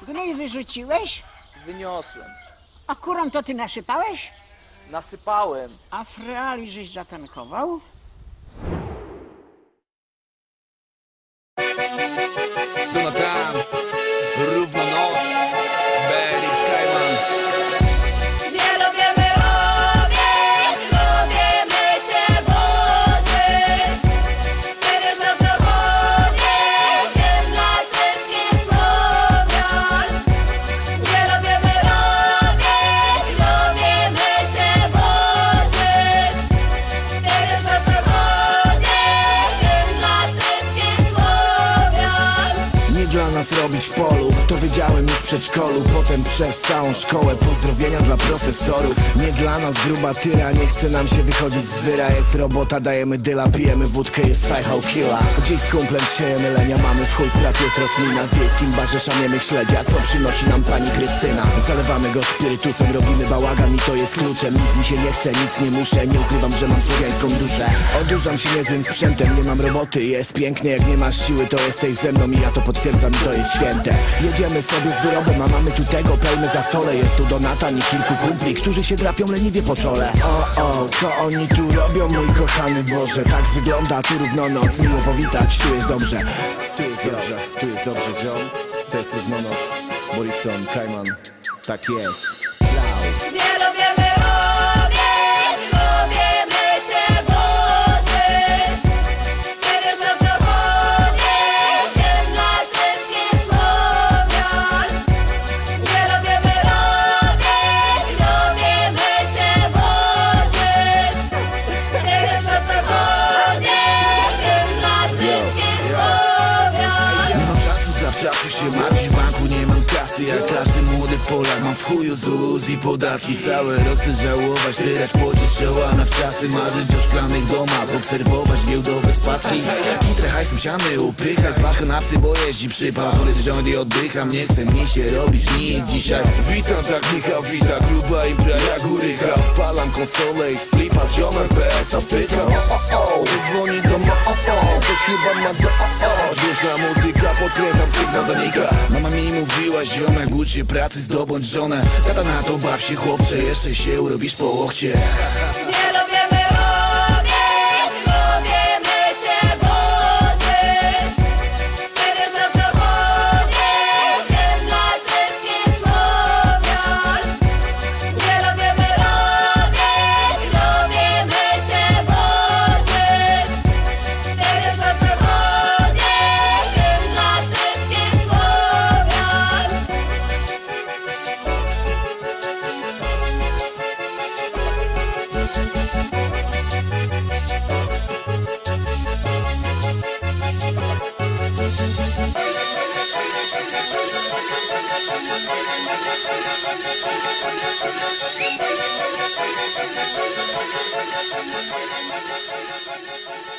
Gnój wyrzuciłeś? Wyniosłem. A kurom to ty nasypałeś? Nasypałem. A freali żeś zatankował? Donatan, równo noc, Berik, Skyman. Nie lubimy robić, lubimy się burzyć. Nie wiesz o co chodzi, wiem dla wszystkich Słowian. Nie lubimy robić, lubimy się burzyć. Nie wiesz o co chodzi, wiem dla wszystkich Słowian. Nie dla nas robić w polu, to wiedziałem już w przedszkolu. Potem przez całą szkołę pozdrowienia dla profesorów. Nie dla nas gruba tyra, nie chce nam się wychodzić z wyra. Jest robota, dajemy dyla, pijemy wódkę, jest psycho killa. Gdzieś z kumplem siejemy lenia, mamy w chuj w pracy jest roślina. W wiejskim barze szamiemy śledzia, co przynosi nam pani Krystyna. Zalewamy go spirytusem, robimy bałagan i to jest kluczem. Nic mi się nie chce, nic nie muszę, nie ukrywam, że mam słowiańską duszę. Odurzam się niezłym sprzętem, nie mam roboty, jest pięknie. Jak nie masz siły, to jesteś ze mną i ja to potwierdzam i to jest święte. Jedziemy sobie z wyrobem, a mamy tu tego pełne za stole. Jest tu Donatan i kilku kumpli, którzy się drapią leniwie po czole. O, co oni tu robią, mój kochany Boże. Tak wygląda tu równo noc, miło powitać, tu jest dobrze. Tu jest dobrze, tu jest dobrze, John. To jest równo noc, Borikson, Kajman, tak jest. Nie lubimy robić, lubimy się burzyć. Nie wiesz o co chodzi, wiem dla wszystkich Słowian. Nie lubimy robić, lubimy się burzyć. Nie wiesz o co chodzi, wiem dla wszystkich Słowian. Nie mam czasu zawczasu się martwić, w banku nie mam kasy. Jak każdy młody Polak mam w chuju ZUS i podatki. Cały rok chcę żałować, teraz pocić czoła na wczasy. Marzyć o szklanych domach, obserwować giełdowe spadki. Kitrę hajsem siany upychać, zważka na psy, bo jeździ przypał. Rząd i oddycham, nie chce mi się robić nic dzisiaj. Witam, tak Michał wita, gruba impra jak urycha. Wpalam konsolę i splifa, ziomem PS-a pykam. Dzwoni do mofon, ktoś chyba ma do głośna muzyka, podkręcam, sygnał zanika. Mama mi mówiła, ziomek, ucz się pracy, zdobądź żonę. Tata na to baw się, chłopcze, jeszcze się urobisz po łokcie. Nie lubimy robić, lubimy się burzyć. Nie wiesz o co chodzi, wiem dla wszystkich Słowian. Nie lubimy robić, lubimy się burzyć. Nie wiesz o co chodzi, wiem dla wszystkich Słowian. Thank you.